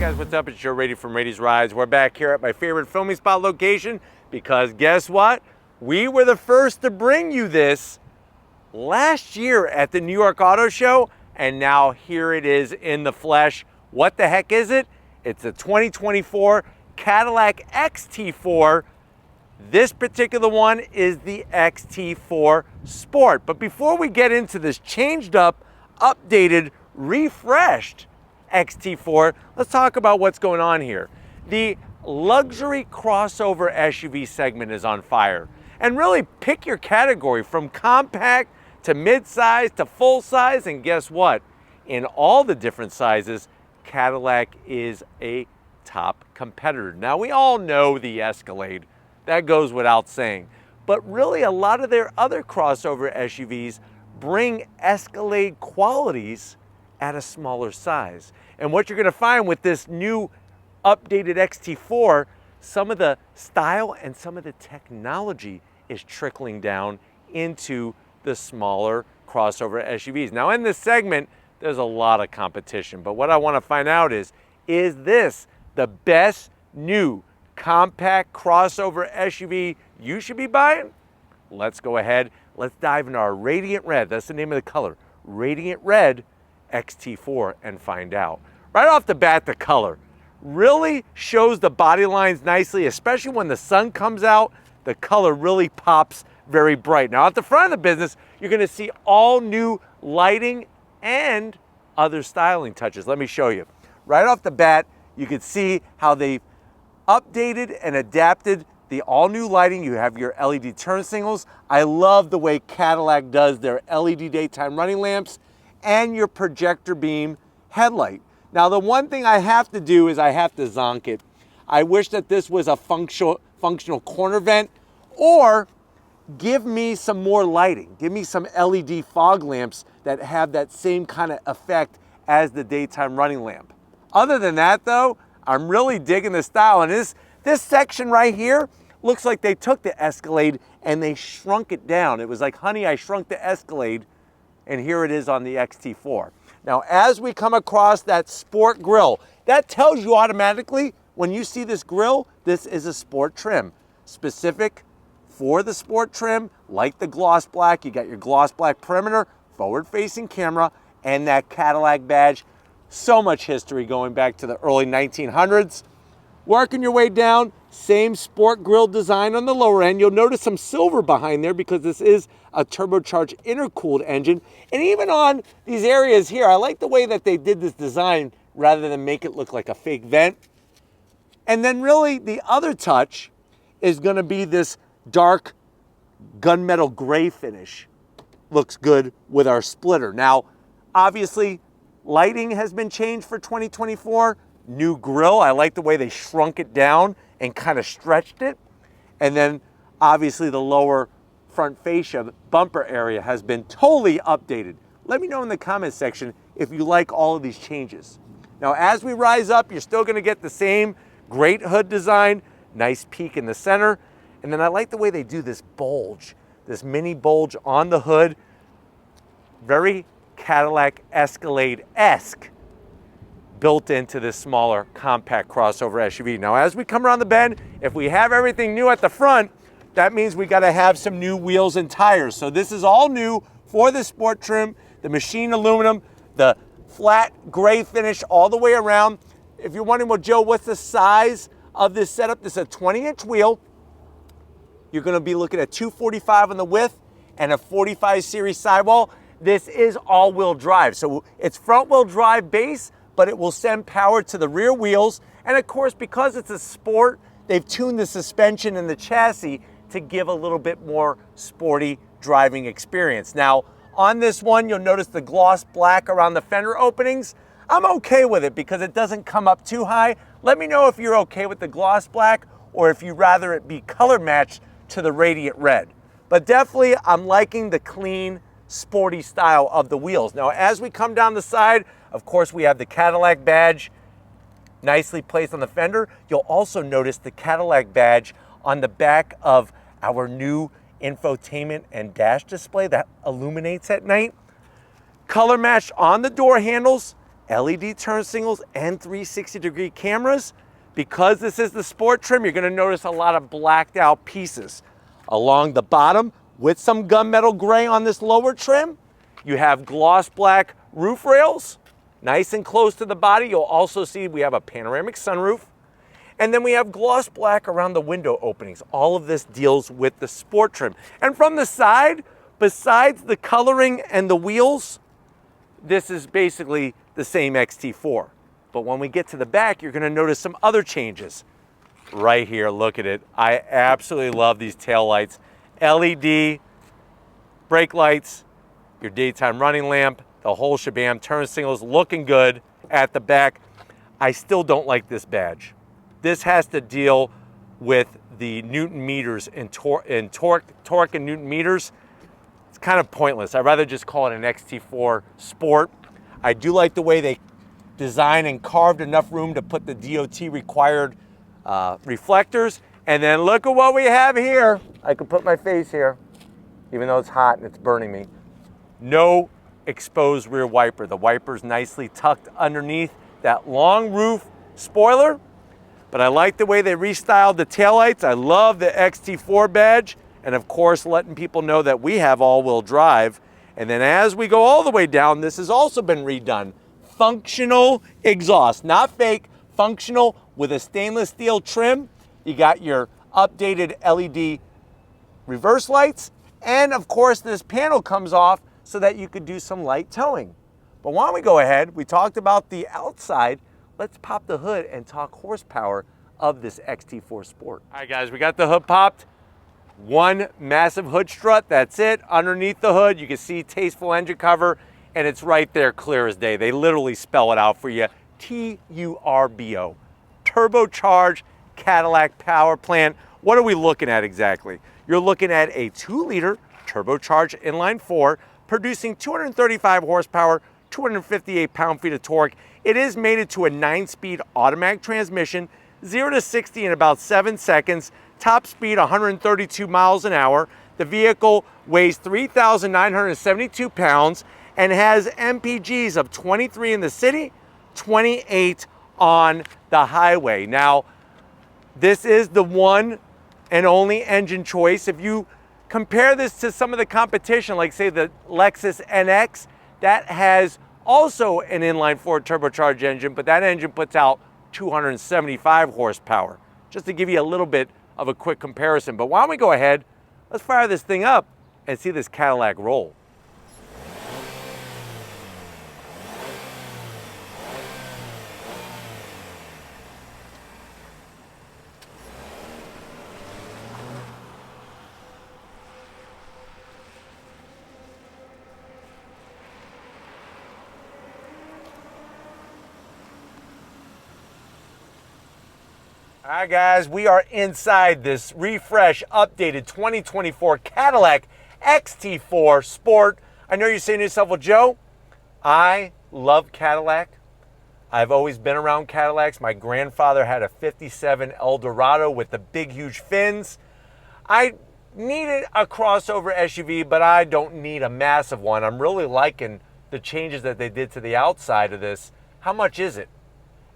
guys, what's up? It's Joe Rady from Rady's Rides. We're back here at my favorite filming spot location because guess what? We were the first to bring you this last year at the New York Auto Show, and now here it is in the flesh. What the heck is it? It's a 2024 Cadillac XT4. This particular one is the XT4 Sport. But before we get into this changed up, updated, refreshed XT4, let's talk about what's going on here. The luxury crossover SUV segment is on fire. And really pick your category from compact to mid-size to full-size, and guess what? In all the different sizes, Cadillac is a top competitor. Now we all know the Escalade, that goes without saying, but really a lot of their other crossover SUVs bring Escalade qualities at a smaller size. And what you're gonna find with this new updated XT4, some of the style and some of the technology is trickling down into the smaller crossover SUVs. Now in this segment, there's a lot of competition, but what I wanna find out is this the best new compact crossover SUV you should be buying? Let's go ahead, let's dive into our Radiant Red, that's the name of the color, Radiant Red XT4, and find out. Right off the bat, the color really shows the body lines nicely, especially when the sun comes out, the color really pops very bright. Now at the front of the business, you're gonna see all new lighting and other styling touches. Let me show you. Right off the bat, you can see how they've updated and adapted the all-new lighting. You have your LED turn signals. I love the way Cadillac does their LED daytime running lamps and your projector beam headlight. Now the one thing I have to do is I have to zonk it. I wish that this was a functional corner vent, or give me some more lighting. Give me some LED fog lamps that have that same kind of effect as the daytime running lamp. Other than that though, I'm really digging the style. And this section right here looks like they took the Escalade and they shrunk it down. It was like, honey, I shrunk the Escalade, and here it is on the XT4. Now, as we come across that sport grille, that tells you automatically when you see this grille, this is a sport trim. Specific for the sport trim, like the gloss black, you got your gloss black perimeter, forward-facing camera, and that Cadillac badge. So much history going back to the early 1900s. Working your way down, same sport grille design on the lower end. You'll notice some silver behind there because this is a turbocharged intercooled engine. And even on these areas here, I like the way that they did this design rather than make it look like a fake vent. And then really the other touch is gonna be this dark gunmetal gray finish. Looks good with our splitter. Now, obviously, lighting has been changed for 2024. New grille, I like the way they shrunk it down and kind of stretched it. And then obviously the lower front fascia bumper area has been totally updated. Let me know in the comments section if you like all of these changes. Now as we rise up, you're still gonna get the same great hood design, nice peak in the center. And then I like the way they do this bulge, this mini bulge on the hood. Very Cadillac Escalade-esque built into this smaller compact crossover SUV. Now as we come around the bend, if we have everything new at the front, that means we gotta have some new wheels and tires. So this is all new for the sport trim, the machined aluminum, the flat gray finish all the way around. If you're wondering, well, Joe, what's the size of this setup? This is a 20-inch wheel. You're gonna be looking at 245 on the width and a 45 series sidewall. This is all-wheel drive. So it's front-wheel drive base, but it will send power to the rear wheels. And of course, because it's a sport, they've tuned the suspension and the chassis to give a little bit more sporty driving experience. Now, on this one, you'll notice the gloss black around the fender openings. I'm okay with it because it doesn't come up too high. Let me know if you're okay with the gloss black or if you'd rather it be color matched to the Radiant Red. But definitely, I'm liking the clean, sporty style of the wheels. Now, as we come down the side, of course, we have the Cadillac badge nicely placed on the fender. You'll also notice the Cadillac badge on the back of our new infotainment and dash display that illuminates at night. Color matched on the door handles, LED turn signals and 360-degree cameras. Because this is the sport trim, you're gonna notice a lot of blacked out pieces. Along the bottom, with some gunmetal gray on this lower trim, you have gloss black roof rails, nice and close to the body. You'll also see we have a panoramic sunroof. And then we have gloss black around the window openings. All of this deals with the sport trim. And from the side, besides the coloring and the wheels, this is basically the same XT4. But when we get to the back, you're gonna notice some other changes. Right here, look at it. I absolutely love these taillights. LED, brake lights, your daytime running lamp, the whole shebang, turn signals looking good at the back. I still don't like this badge. This has to deal with the Newton meters and torque and Newton meters. It's kind of pointless. I'd rather just call it an XT4 Sport. I do like the way they designed and carved enough room to put the DOT required reflectors. And then look at what we have here. I can put my face here, even though it's hot and it's burning me. No exposed rear wiper. The wiper's nicely tucked underneath that long roof spoiler. But I like the way they restyled the taillights. I love the XT4 badge. And of course, letting people know that we have all-wheel drive. And then as we go all the way down, this has also been redone. Functional exhaust, not fake, functional with a stainless steel trim. You got your updated LED reverse lights. And of course, this panel comes off so that you could do some light towing. But why don't we go ahead? We talked about the outside. Let's pop the hood and talk horsepower of this XT4 Sport. All right, guys, we got the hood popped. One massive hood strut, that's it. Underneath the hood, you can see tasteful engine cover, and it's right there clear as day. They literally spell it out for you. T-U-R-B-O. Turbocharged Cadillac power plant. What are we looking at exactly? You're looking at a 2-liter turbocharged inline-4, producing 235 horsepower, 258 pound-feet of torque. It is mated to a 9-speed automatic transmission, 0 to 60 in about 7 seconds, top speed 132 miles an hour. The vehicle weighs 3,972 pounds and has MPGs of 23 in the city, 28 on the highway. Now, this is the one and only engine choice. If you compare this to some of the competition, like say the Lexus NX, that has also an inline-4 turbocharged engine, but that engine puts out 275 horsepower, just to give you a little bit of a quick comparison. But why don't we go ahead, let's fire this thing up and see this Cadillac roll. All right, guys, we are inside this refresh, updated 2024 Cadillac XT4 Sport. I know you're saying to yourself, well, Joe, I love Cadillac. I've always been around Cadillacs. My grandfather had a 57 Eldorado with the big, huge fins. I needed a crossover SUV, but I don't need a massive one. I'm really liking the changes that they did to the outside of this. How much is it?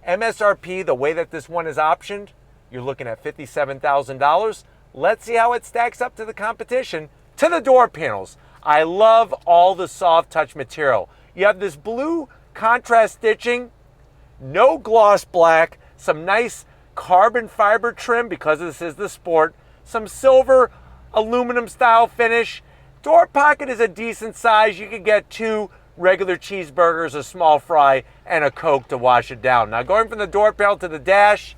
MSRP, the way that this one is optioned, you're looking at $57,000. Let's see how it stacks up to the competition. To the door panels. I love all the soft touch material. You have this blue contrast stitching, no gloss black, some nice carbon fiber trim because this is the Sport, some silver aluminum style finish. Door pocket is a decent size. You could get 2 regular cheeseburgers, a small fry, and a Coke to wash it down. Now going from the door panel to the dash,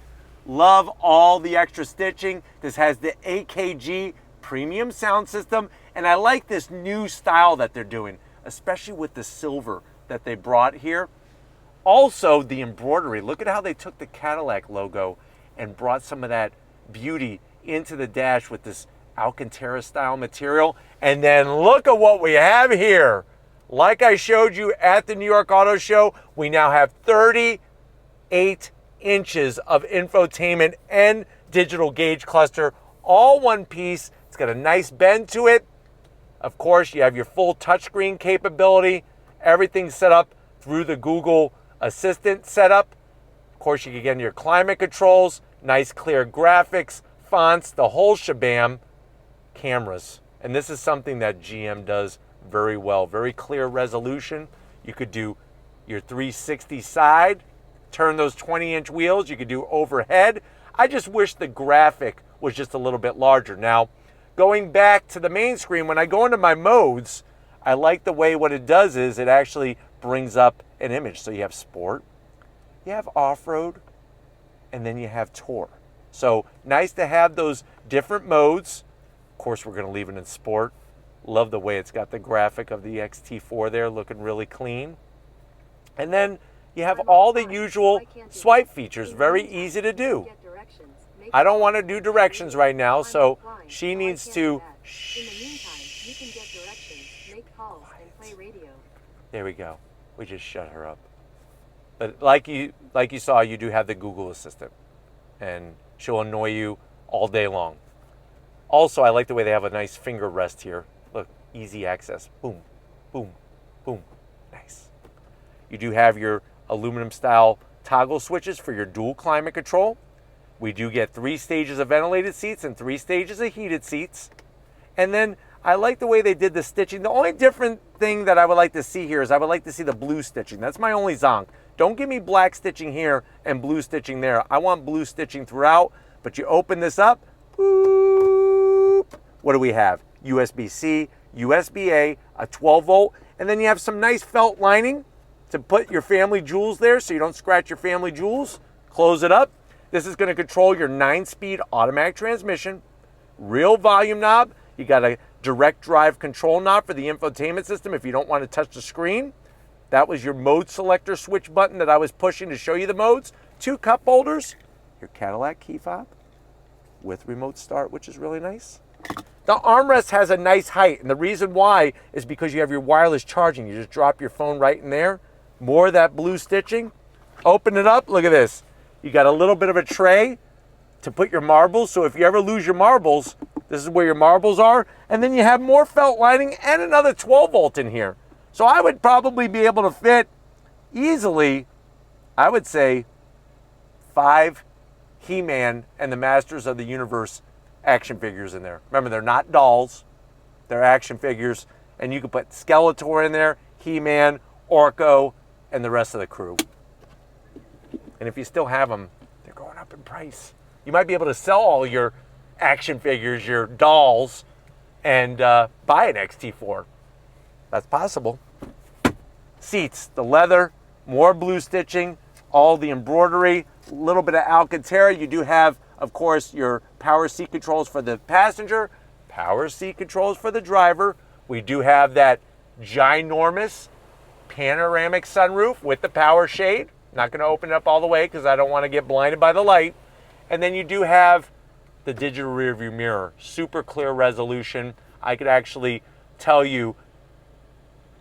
love all the extra stitching. This has the AKG premium sound system, and I like this new style that they're doing, especially with the silver that they brought here. Also, the embroidery. Look at how they took the Cadillac logo and brought some of that beauty into the dash with this Alcantara style material. And then look at what we have here. Like I showed you at the New York Auto Show, we now have 38 inches of infotainment and digital gauge cluster, all one piece. It's got a nice bend to it. Of course, you have your full touchscreen capability. Everything's set up through the Google assistant setup. Of course, you can get into your climate controls, nice clear graphics, fonts, the whole shabam. Cameras. And this is something that GM does very well. Very clear resolution. You could do your 360 side, turn those 20-inch wheels. You could do overhead. I just wish the graphic was just a little bit larger. Now, going back to the main screen, when I go into my modes, I like the way what it does is it actually brings up an image. So you have sport, you have off-road, and then you have tour. So nice to have those different modes. Of course, we're going to leave it in sport. Love the way it's got the graphic of the XT4 there, looking really clean. And then you have all the usual swipe features, very easy to do. I don't want to do directions right now, so she needs to. There we go. We just shut her up. But like you saw, you do have the Google Assistant, and she'll annoy you all day long. Also, I like the way they have a nice finger rest here. Look, easy access. Boom, boom, boom. Nice. You do have your aluminum style toggle switches for your dual climate control. We do get 3 stages of ventilated seats and 3 stages of heated seats. And then I like the way they did the stitching. The only different thing that I would like to see here is I would like to see the blue stitching. That's my only zonk. Don't give me black stitching here and blue stitching there. I want blue stitching throughout. But you open this up, boop. What do we have? USB-C, USB-A, a 12-volt, and then you have some nice felt lining to put your family jewels there so you don't scratch your family jewels. Close it up. This is going to control your 9-speed automatic transmission, real volume knob. You got a direct drive control knob for the infotainment system if you don't want to touch the screen. That was your mode selector switch button that I was pushing to show you the modes. 2 cup holders, your Cadillac key fob with remote start, which is really nice. The armrest has a nice height, and the reason why is because you have your wireless charging. You just drop your phone right in there. More of that blue stitching. Open it up, look at this. You got a little bit of a tray to put your marbles, so if you ever lose your marbles, this is where your marbles are. And then you have more felt lining and another 12-volt in here. So I would probably be able to fit easily, I would say, 5 He-Man and the Masters of the Universe action figures in there. Remember, they're not dolls, they're action figures, and you can put Skeletor in there, He-Man, Orko, and the rest of the crew. And if you still have them, they're going up in price. You might be able to sell all your action figures, your dolls, and buy an XT4. That's possible. Seats, the leather, more blue stitching, all the embroidery, a little bit of Alcantara. You do have, of course, your power seat controls for the passenger, power seat controls for the driver. We do have that ginormous panoramic sunroof with the power shade. Not going to open it up all the way because I don't want to get blinded by the light. And then you do have the digital rear view mirror. Super clear resolution. I could actually tell you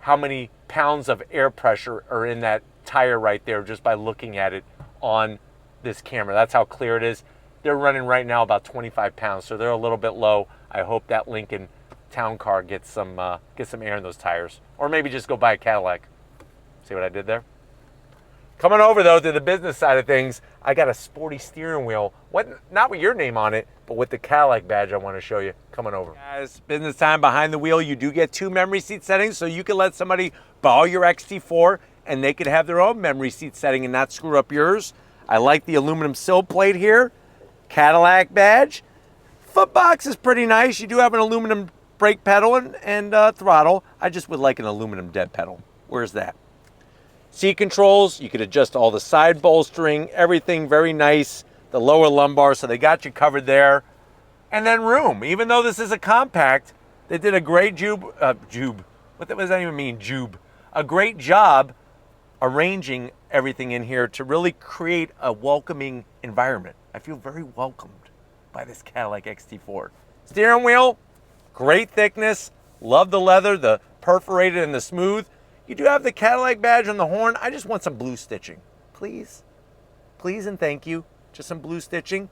how many pounds of air pressure are in that tire right there just by looking at it on this camera. That's how clear it is. They're running right now about 25 pounds, so they're a little bit low. I hope that Lincoln Town Car gets some air in those tires. Or maybe just go buy a Cadillac. See what I did there? Coming over, though, to the business side of things, I got a sporty steering wheel. Not with your name on it, but with the Cadillac badge I want to show you. Coming over. Guys, business time behind the wheel. You do get 2 memory seat settings, so you can let somebody borrow your XT4, and they could have their own memory seat setting and not screw up yours. I like the aluminum sill plate here. Cadillac badge. Foot box is pretty nice. You do have an aluminum brake pedal and throttle. I just would like an aluminum dead pedal. Where's that? Seat controls, you could adjust all the side bolstering, everything very nice. The lower lumbar, so they got you covered there. And then room. Even though this is a compact, they did a great what does that even mean, jube? A great job arranging everything in here to really create a welcoming environment. I feel very welcomed by this Cadillac XT4. Steering wheel, great thickness. Love the leather, the perforated and the smooth. You do have the Cadillac badge on the horn. I just want some blue stitching. Please. Please and thank you. Just some blue stitching.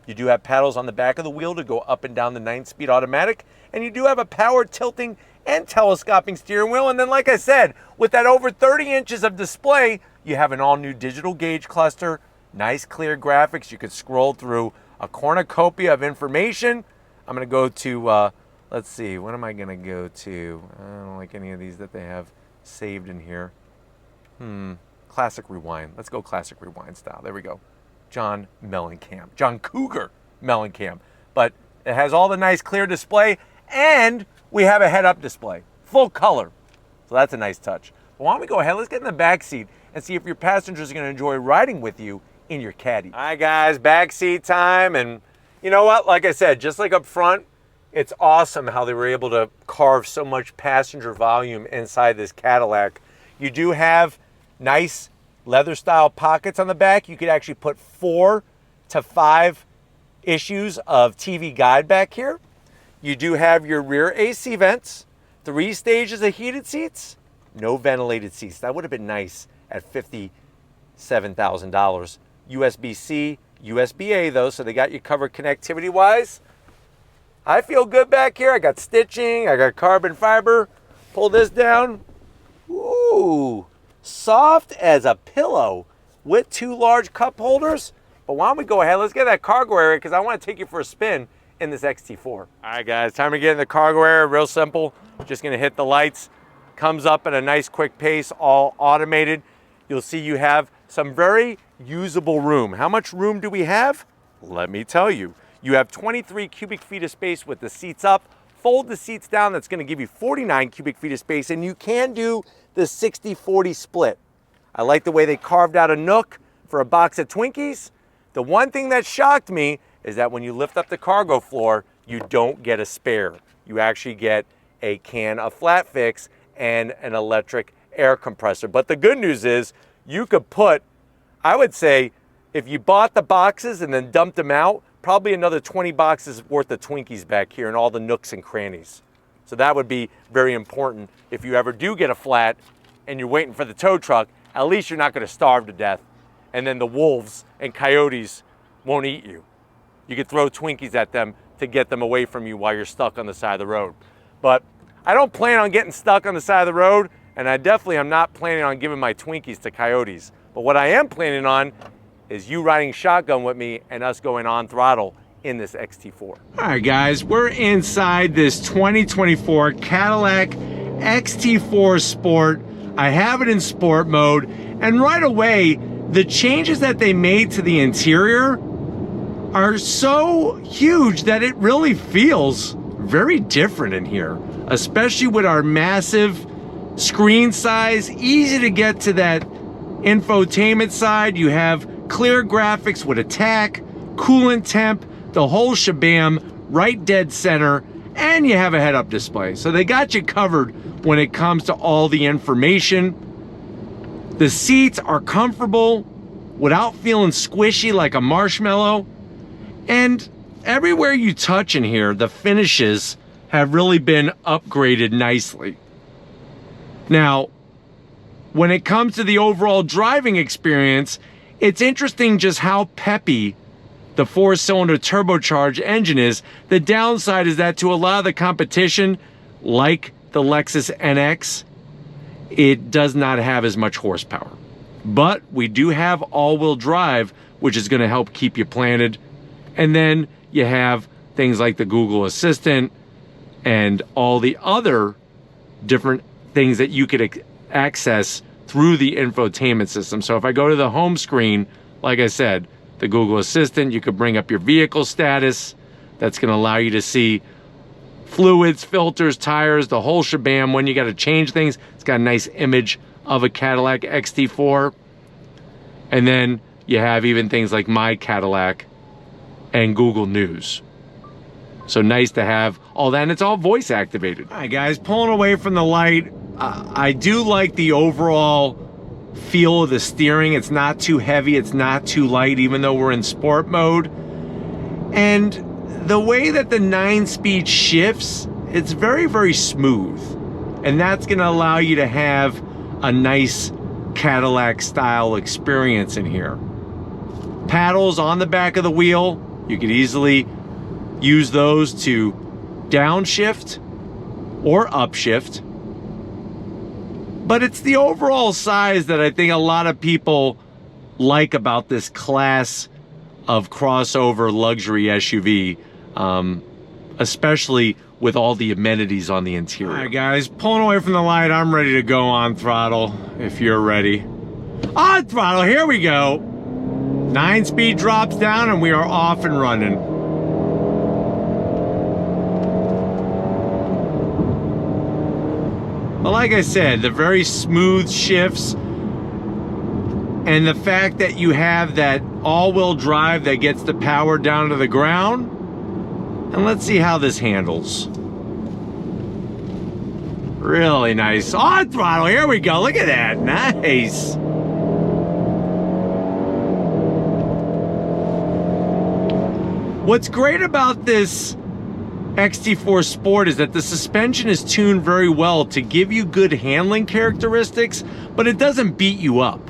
You do have paddles on the back of the wheel to go up and down the 9-speed automatic. And you do have a power tilting and telescoping steering wheel. And then, like I said, with that over 30 inches of display, you have an all-new digital gauge cluster, nice clear graphics. You could scroll through a cornucopia of information. I'm going to go to, let's see, what am I going to go to? I don't like any of these that they have saved in here. Classic Rewind. Let's go Classic Rewind style. There we go. John Mellencamp. John Cougar Mellencamp. But it has all the nice clear display, and we have a head-up display. Full color. So that's a nice touch. But why don't we go ahead, let's get in the back seat and see if your passengers are going to enjoy riding with you in your Caddy. All right, guys, back seat time. And you know what? Like I said, just like up front, it's awesome how they were able to carve so much passenger volume inside this Cadillac. You do have nice leather style pockets on the back. You could actually put 4 to 5 issues of TV Guide back here. You do have your rear AC vents, 3 stages of heated seats, no ventilated seats. That would have been nice at $57,000. USB-C, USB-A though, so they got you covered connectivity wise. I feel good back here. I got stitching, I got carbon fiber. Pull this down. Ooh, soft as a pillow with 2 large cup holders. But why don't we go ahead, let's get that cargo area because I want to take you for a spin in this XT4. All right, guys, time to get in the cargo area. Real simple. Just going to hit the lights. Comes up at a nice quick pace, all automated. You'll see you have some very usable room. How much room do we have? Let me tell you. You have 23 cubic feet of space with the seats up. Fold the seats down, that's going to give you 49 cubic feet of space, and you can do the 60-40 split. I like the way they carved out a nook for a box of Twinkies. The one thing that shocked me is that when you lift up the cargo floor, you don't get a spare. You actually get a can of flat fix and an electric air compressor. But the good news is you could put, I would say, if you bought the boxes and then dumped them out, probably another 20 boxes worth of Twinkies back here in all the nooks and crannies. So that would be very important. If you ever do get a flat and you're waiting for the tow truck, at least you're not going to starve to death. And then the wolves and coyotes won't eat you. You could throw Twinkies at them to get them away from you while you're stuck on the side of the road. But I don't plan on getting stuck on the side of the road, and I definitely am not planning on giving my Twinkies to coyotes. But what I am planning on is you riding shotgun with me and us going on throttle in this XT4. All right, guys, we're inside this 2024 Cadillac XT4 Sport. I have it in sport mode, and right away, the changes that they made to the interior are so huge that it really feels very different in here, especially with our massive screen size, easy to get to that infotainment side. You have clear graphics with attack, coolant temp, the whole shabam, right dead center, and you have a head-up display. So they got you covered when it comes to all the information. The seats are comfortable without feeling squishy like a marshmallow. And everywhere you touch in here, the finishes have really been upgraded nicely. Now, when it comes to the overall driving experience, it's interesting just how peppy the 4-cylinder turbocharged engine is. The downside is that to a lot of the competition, like the Lexus NX, it does not have as much horsepower. But we do have all-wheel drive, which is going to help keep you planted. And then you have things like the Google Assistant and all the other different things that you could access through the infotainment system. So if I go to the home screen, like I said, the Google Assistant, you could bring up your vehicle status. That's going to allow you to see fluids, filters, tires, the whole shabam. When you got to change things, it's got a nice image of a Cadillac XT4. And then you have even things like My Cadillac and Google News. So nice to have all that, and it's all voice activated. All right, guys, pulling away from the light, I do like the overall feel of the steering. It's not too heavy, it's not too light, even though we're in sport mode. And the way that the 9-speed shifts, it's very, very smooth. And that's gonna allow you to have a nice Cadillac style experience in here. Paddles on the back of the wheel, you could easily use those to downshift or upshift. But it's the overall size that I think a lot of people like about this class of crossover luxury SUV, especially with all the amenities on the interior. All right, guys, pulling away from the light, I'm ready to go on throttle if you're ready. On throttle, here we go. 9-speed drops down and we are off and running. But like I said, the very smooth shifts and the fact that you have that all-wheel drive that gets the power down to the ground. And let's see how this handles. Really nice. On throttle, here we go. Look at that, nice. What's great about this XT4 Sport is that the suspension is tuned very well to give you good handling characteristics, but it doesn't beat you up.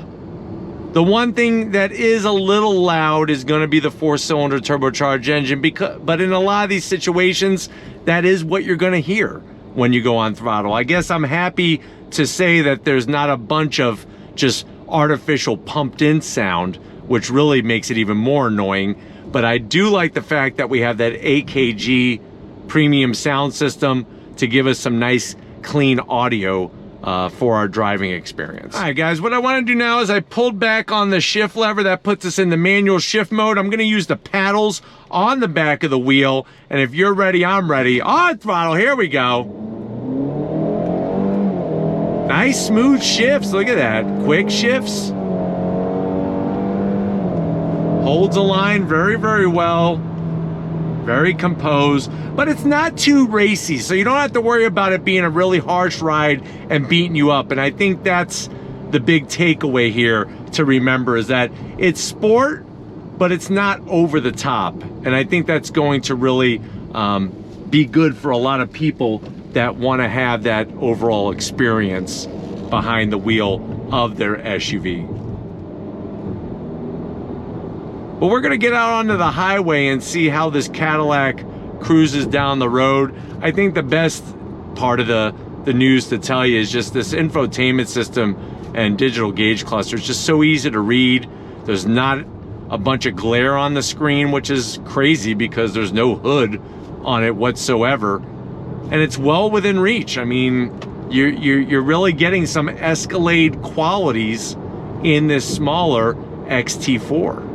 The one thing that is a little loud is going to be the 4-cylinder turbocharged engine, but in a lot of these situations, that is what you're going to hear when you go on throttle. I guess I'm happy to say that there's not a bunch of just artificial pumped in sound, which really makes it even more annoying. But I do like the fact that we have that 8kg premium sound system to give us some nice clean audio for our driving experience. All right, guys, what I want to do now is I pulled back on the shift lever. That puts us in the manual shift mode. I'm going to use the paddles on the back of the wheel. And if you're ready, I'm ready. On throttle, here we go. Nice smooth shifts. Look at that. Quick shifts. Holds the line very, very well. Very composed, but it's not too racy, so you don't have to worry about it being a really harsh ride and beating you up. And I think that's the big takeaway here to remember, is that it's sport, but it's not over the top. And I think that's going to really be good for a lot of people that want to have that overall experience behind the wheel of their SUV. But we're gonna get out onto the highway and see how this Cadillac cruises down the road. I think the best part of the news to tell you is just this infotainment system and digital gauge cluster. It's just so easy to read. There's not a bunch of glare on the screen, which is crazy because there's no hood on it whatsoever. And it's well within reach. I mean, you're really getting some Escalade qualities in this smaller XT4.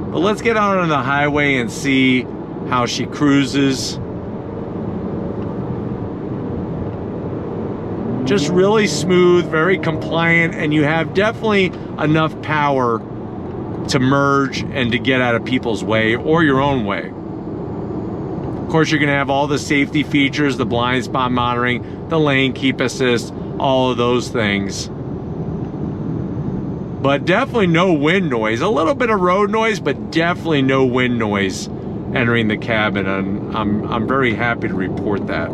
But let's get out on the highway and see how she cruises. Just really smooth, very compliant, and you have definitely enough power to merge and to get out of people's way or your own way. Of course, you're gonna have all the safety features, the blind spot monitoring, the lane keep assist, all of those things. But definitely no wind noise. A little bit of road noise, but definitely no wind noise entering the cabin, and I'm very happy to report that.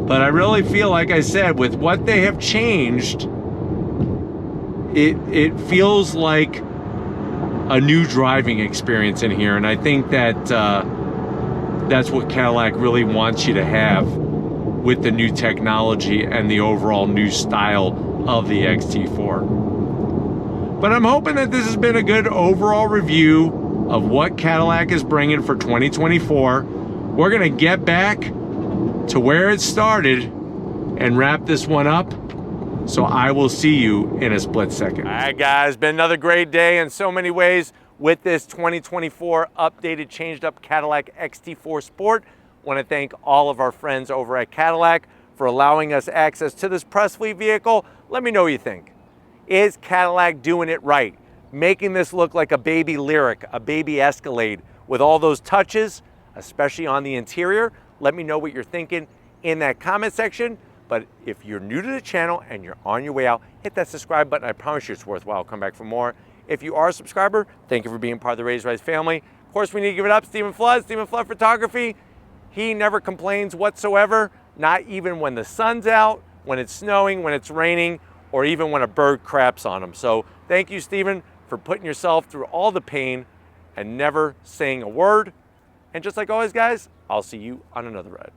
But I really feel, like I said, with what they have changed, it feels like a new driving experience in here, and I think that that's what Cadillac really wants you to have with the new technology and the overall new style of the XT4. But I'm hoping that this has been a good overall review of what Cadillac is bringing for 2024. We're gonna get back to where it started and wrap this one up. So I will see you in a split second. All right, guys, been another great day in so many ways with this 2024 updated, changed up Cadillac XT4 Sport. Want to thank all of our friends over at Cadillac for allowing us access to this press fleet vehicle. Let me know what you think. Is Cadillac doing it right? Making this look like a baby Lyriq, a baby Escalade with all those touches, especially on the interior? Let me know what you're thinking in that comment section. But if you're new to the channel and you're on your way out, hit that subscribe button. I promise you it's worthwhile. Come back for more. If you are a subscriber, thank you for being part of the Raised Rise family. Of course, we need to give it up. Stephen Flood Photography. He never complains whatsoever, not even when the sun's out, when it's snowing, when it's raining, or even when a bird craps on him. So thank you, Stephen, for putting yourself through all the pain and never saying a word. And just like always, guys, I'll see you on another ride.